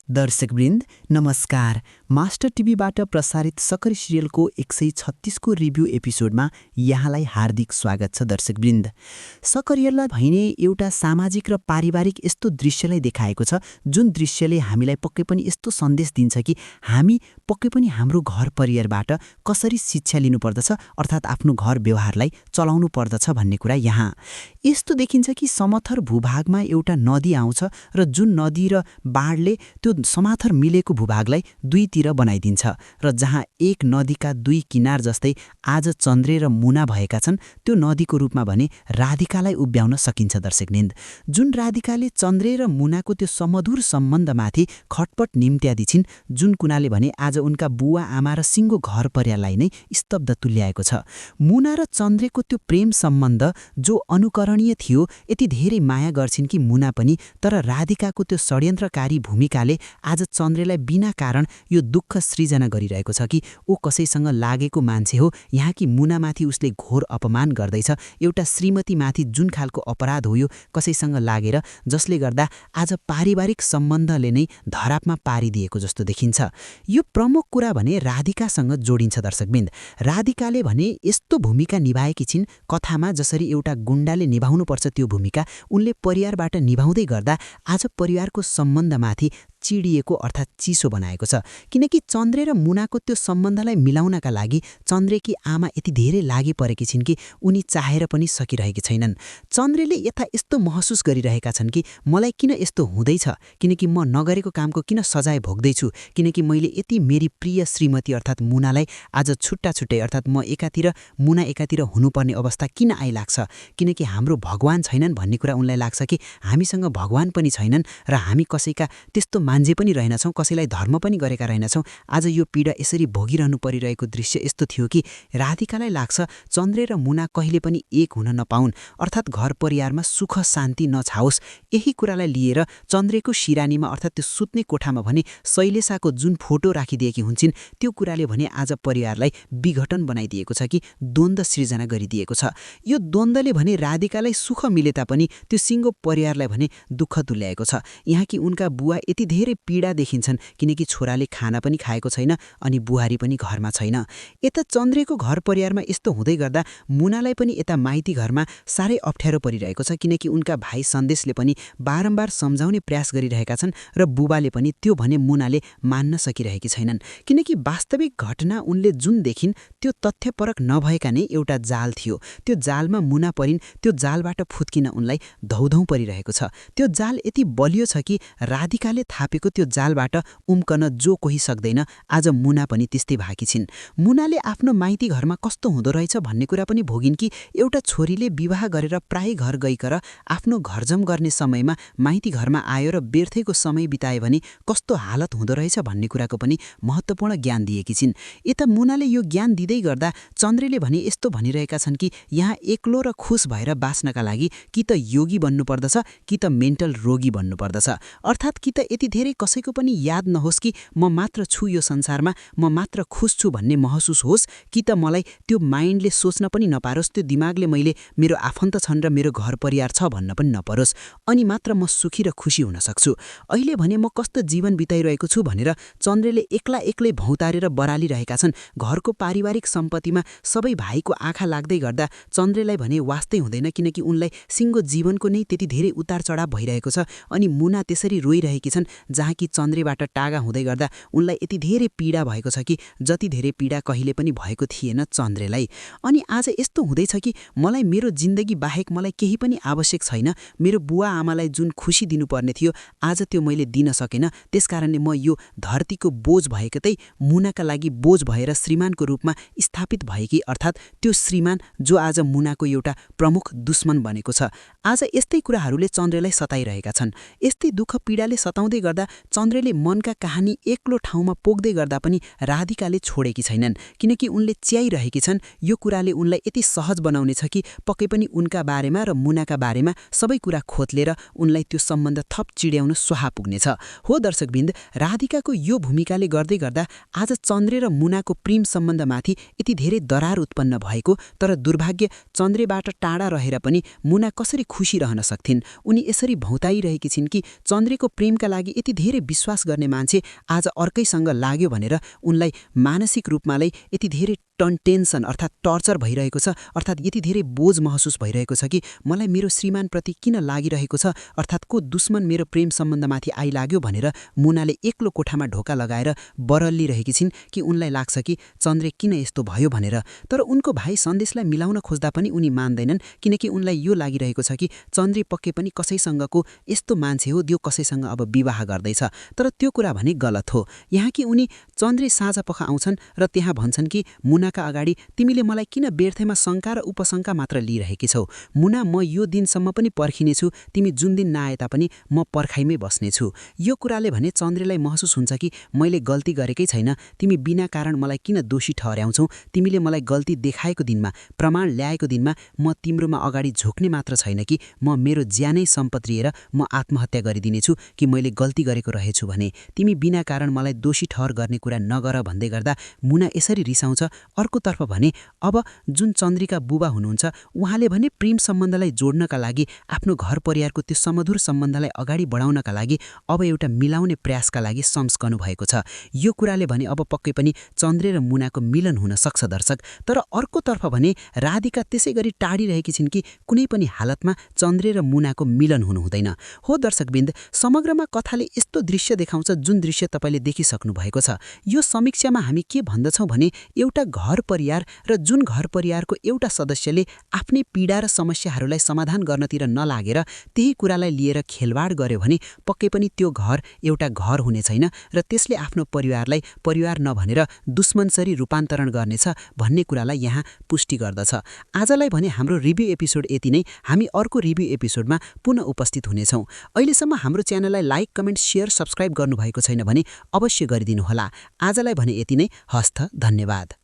दर्शकवृन्द नमस्कार। मास्टर टिभीबाट प्रसारित सकरी सिरियलको 136 को रिभ्यू एपिसोडमा यहाँलाई हार्दिक स्वागत छ। दर्शकवृन्द, सकरियललाई भइने एउटा सामाजिक र पारिवारिक यस्तो दृश्यलाई देखाएको छ जुन दृश्यले हामीलाई पक्कै पनि यस्तो सन्देश दिन्छ कि हामी पक्कै पनि हाम्रो घर परिवारबाट कसरी शिक्षा लिनुपर्दछ, अर्थात् आफ्नो घर व्यवहारलाई चलाउनु पर्दछ भन्ने कुरा यहाँ यस्तो देखिन्छ कि समथर भूभागमा एउटा नदी आउँछ र जुन नदी र बाढले त्यो समाथर मिलेको भूभागलाई दुईतिर बनाइदिन्छ र जहाँ एक नदीका दुई किनार जस्तै आज चन्द्रे र मुना भएका छन्, त्यो नदीको रूपमा भने राधिकालाई उभ्याउन सकिन्छ। दर्शकवृन्द, जुन राधिकाले चन्द्रे र मुनाको त्यो समधुर सम्बन्धमाथि खटपट निम्त्यादी छिन्, जुन कुनाले भने आज उनका बुवा आमा र सिङ्गो घर परिवारलाई नै स्तब्ध तुल्याएको छ। मुना र चन्द्रेको त्यो प्रेम सम्बन्ध जो अनुकरणीय थियो, यति धेरै माया गर्छिन् कि मुना पनि, तर राधिकाको त्यो षड्यन्त्रकारी भूमिकाले आज चन्द्रेलाई बिना कारण यो दुःख सृजना गरिरहेको छ कि ऊ कसैसँग लागेको मान्छे हो, यहाँ कि मुनामाथि उसले घोर अपमान गर्दैछ। एउटा श्रीमतीमाथि जुन खालको अपराध हो यो कसैसँग लागेर, जसले गर्दा आज पारिवारिक सम्बन्धले नै धरापमा पारिदिएको जस्तो देखिन्छ। यो प्रमुख कुरा भने राधिकासँग जोडिन्छ। दर्शकवृन्द, राधिकाले भने यस्तो भूमिका निभाएकी छिन् कथामा जसरी एउटा गुण्डाले निभाउनुपर्छ त्यो भूमिका उनले परिवारबाट निभाउँदै गर्दा आज परिवारको सम्बन्धमाथि चिडिएको अर्थात् चिसो बनाएको छ। किनकि चन्द्रे र मुनाको त्यो सम्बन्धलाई मिलाउनका लागि चन्द्रेकी आमा यति धेरै लागि परेकी छिन् कि उनी चाहेर पनि सकिरहेकी छैनन्। चन्द्रेले यस्तो महसुस गरिरहेका छन् कि मलाई किन यस्तो हुँदैछ, किनकि म नगरेको कामको किन सजाय भोग्दैछु, किनकि मैले यति मेरी प्रिय श्रीमती अर्थात् मुनालाई आज छुट्टा छुट्टै अर्थात् म एकातिर मुना एकातिर हुनुपर्ने अवस्था किन आइलाग्छ, किनकि हाम्रो भगवान छैनन् भन्ने कुरा उनलाई लाग्छ कि हामीसँग भगवान पनि छैनन् र हामी कसैका त्यस्तो मान्छे पनि रहेनछौँ, कसैलाई धर्म पनि गरेका रहेनछौँ। आज यो पीडा यसरी भोगिरहनु परिरहेको दृश्य यस्तो थियो कि राधिकालाई लाग्छ चन्द्रे र मुना कहिले पनि एक हुन नपाउन्, अर्थात् घर परिवारमा सुख शान्ति नछाओस्। यही कुरालाई लिएर चन्द्रेको सिरानीमा अर्थात् त्यो सुत्ने कोठामा भने शैलेशाको जुन फोटो राखिदिएकी हुन्छन्, त्यो कुराले भने आज परिवारलाई विघटन बनाइदिएको छ कि द्वन्द्व सृजना गरिदिएको छ। यो द्वन्द्वले भने राधिकालाई सुख मिले तापनि त्यो सिङ्गो परिवारलाई भने दुःख तुल्याएको छ। यहाँ कि उनका बुवा यति धेरै पीडा देखिन्छन् किनकि छोराले खाना पनि खाएको छैन अनि बुहारी पनि घरमा छैन। यता चन्द्रेको घर परिवारमा यस्तो हुँदै गर्दा मुनालाई पनि यता माइती घरमा साह्रै अप्ठ्यारो परिरहेको छ, किनकि उनका भाइ सन्देशले पनि बारम्बार सम्झाउने प्रयास गरिरहेका छन् र बुबाले पनि त्यो भने मुनाले मान्न सकिरहेकी छैनन्। किनकि वास्तविक घटना उनले जुन देखिन् त्यो तथ्यपरक नभएका नै एउटा जाल थियो। त्यो जालमा मुना परिन्, त्यो जालबाट फुत्किन उनलाई धौधौ परिरहेको छ। त्यो जाल यति बलियो छ कि राधिकाले थापेको त्यो जालबाट उम्कन जो कोही सक्दैन। आज मुना पनि त्यस्तै भएकी छिन्। मुनाले आफ्नो माइती घरमा कस्तो हुँदो रहेछ भन्ने कुरा पनि भोगिन् कि एउटा छोरीले विवाह गरेर प्राय घर गइकर आफ्नो घरजम गर्ने समयमा माइती घरमा आयो र व्यर्थैको समय बिताए भने कस्तो हालत हुँदो रहेछ भन्ने कुराको पनि महत्त्वपूर्ण ज्ञान दिएकी छिन्। यता मुनाले यो ज्ञान दिँदै गर्दा चन्द्रेले भने यस्तो भनिरहेका छन् कि यहाँ एक्लो र खुस भएर बाँच्नका लागि कि त योगी बन्नुपर्दछ कि त मेन्टल रोगी बन्नुपर्दछ, अर्थात् कि त यति धेरै कसैको पनि याद नहोस् कि म मात्र छु यो संसारमा, म मात्र खुस छु भन्ने महसुस होस्, कि त मलाई त्यो माइन्डले सोच्न पनि नपारोस्, त्यो दिमागले मैले मेरो आफन्त छन् र मेरो घर परिवार छ भन्न पनि नपरोस्, अनि मात्र म सुखी र खुसी हुन सक्छु। अहिले भने म कस्तो जीवन बिताइरहेको छु भनेर चन्द्रेले एक्लै भौतारेर बरालिरहेका छन्। घरको पारिवारिक सम्पत्तिमा सबै भाइको आँखा लाग्दै गर्दा चन्द्रेलाई भने वास्तै हुँदैन, किनकि उनलाई सिङ्गो जीवनको नै त्यति धेरै उतार चढाव भइरहेको छ। अनि मुना त्यसरी रोइरहेकी छन् जहाँ कि चन्द्रेबाट टागा हुँदै गर्दा उनलाई यति धेरै पीडा भएको छ कि जति धेरै पीडा कहिले पनि भएको थिएन चन्द्रेलाई। अनि आज यस्तो हुँदैछ कि मलाई मेरो जिन्दगी बाहेक मलाई केही पनि आवश्यक छैन। मेरो बुवा आमालाई जुन खुसी दिनुपर्ने थियो आज त्यो मैले दिन सकेन। त्यसकारणले म यो धरतीको बोझ भएकै मुनाका लागि बोझ भएर श्रीमानको रूपमा स्थापित भएकी, अर्थात् त्यो श्रीमान जो आज मुनाको एउटा प्रमुख दुश्मन बनेको छ। आज यस्तै कुराहरूले चन्द्रेलाई सताइरहेका छन्। यस्तै दुःख पीडाले सताउँदै गर्दा चन्द्रेले मनका कहानी एक्लो ठाउँमा पोख्दै गर्दा पनि राधिकाले छोडेकी छैनन्, किनकि उनले च्याइरहेकी छन्। यो कुराले उनलाई यति सहज बनाउने छ कि पक्कै पनि उनका बारेमा र मुनाका बारेमा सबै कुरा खोतलेर उनलाई त्यो सम्बन्ध थप चिड्याउन स्वाहा पुग्नेछ। हो दर्शकवृन्द, राधिकाको यो भूमिकाले गर्दै गर्दा आज चन्द्रे र मुनाको प्रेम सम्बन्धमाथि यति धेरै दरार उत्पन्न भएको, तर दुर्भाग्य चन्द्रेबाट टाढा रहेर पनि मुना कसरी खुसी रहन सक्थिन्। उनी यसरी भौताइरहेकी छिन् कि चन्द्रेको प्रेमका लागि यति धेरै विश्वास गर्ने मान्छे आज अर्कैसँग लाग्यो भनेर उनलाई मानसिक रूपमालाई यति धेरै टेन्सन अर्थात् टर्चर भइरहेको छ, अर्थात् यति धेरै बोझ महसुस भइरहेको छ कि मलाई मेरो श्रीमानप्रति किन लागिरहेको छ, अर्थात् को दुश्मन मेरो प्रेम सम्बन्धमाथि आइलाग्यो भनेर मुनाले एक्लो कोठामा ढोका लगाएर बरल्लिरहेकी छिन् कि उनलाई लाग्छ कि चन्द्रे किन यस्तो भयो भनेर। तर उनको भाइ सन्देशलाई मिलाउन खोज्दा पनि उनी मान्दैनन्, किनकि उनलाई यो लागिरहेको छ कि चन्द्रे पक्कै पनि कसैसँगको यस्तो मान्छे हो जो कसैसँग अब विवाह गर्दैछ। तर त्यो कुरा भने गलत हो। यहाँ कि उनी चन्द्रे साँझपख आउँछन् र त्यहाँ भन्छन् कि मुनाका अगाडि तिमीले मलाई किन व्यर्थमा शङ्का र उपशङ्का मात्र लिइरहेकी छौ। मुना, म यो दिनसम्म पनि पर्खिनेछु, तिमी जुन दिन नआए तापनि म पर्खाइमै बस्नेछु। यो कुराले भने चन्द्रेलाई महसुस हुन्छ कि मैले गल्ती गरेकै छैन, तिमी बिना कारण मलाई किन दोषी ठहर्याउँछौ। तिमीले मलाई गल्ती देखाएको दिनमा, प्रमाण ल्याएको दिनमा म तिम्रोमा अगाडि झुक्ने मात्र छैन कि म मेरो ज्यानै सम्पत्ति लिएर म आत्महत्या गरिदिनेछु कि मैले गल्ती गरेको रहेछु भने। तिमी बिना कारण मलाई दोषी ठहर गर्ने कुरा नगर भन्दै गर्दा मुना यसरी रिसाउँछ। अर्कोतर्फ भने अब जुन चन्द्रिका बुबा हुनुहुन्छ उहाँले भने प्रेम सम्बन्धलाई जोड्नका लागि, आफ्नो घर परिवारको त्यो समधुर सम्बन्धलाई अगाडि बढाउनका लागि अब एउटा मिलाउने प्रयासका लागि सम्झनु भएको छ। यो कुराले भने अब पक्कै पनि चन्द्रे र मुनाको मिलन हुन सक्छ दर्शक। तर अर्कोतर्फ भने राधिका त्यसै गरी टाढिरहेकी छिन् कि कुनै पनि हालतमा चन्द्रे र मुनाको मिलन हुनु हुँदैन। हो दर्शकबिन्द, समग्रमा कथाले यस्तो दृश्य देखाउँछ जुन दृश्य तपाईँले देखिसक्नु भएको छ। यो समीक्षामा हामी के भन्दछौँ भने एउटा घर परिवार र जुन घर परिवारको एउटा सदस्यले आफ्नै पीडा र समस्याहरूलाई समाधान गर्नतिर नलागेर त्यही कुरालाई लिएर खेलवाड गर्यो भने पक्कै पनि त्यो घर एउटा घर हुने छैन र त्यसले आफ्नो परिवारलाई परिवार नभनेर दुश्मनसरी रूपान्तरण गर्नेछ भन्ने कुरालाई यहाँ पुष्टि गर्दछ। आजलाई भने हाम्रो रिभ्यू एपिसोड यति नै। हामी अर्को रिभ्यू एपिसोडमा पुनः उपस्थित हुनेछौँ। अहिलेसम्म हाम्रो च्यानललाई लाइक, कमेन्ट, सेयर, सब्स्क्राइब गर्नुभएको छैन भने अवश्य गरिदिनुहोला। आजलाई भने यति नै। हस्त, धन्यवाद।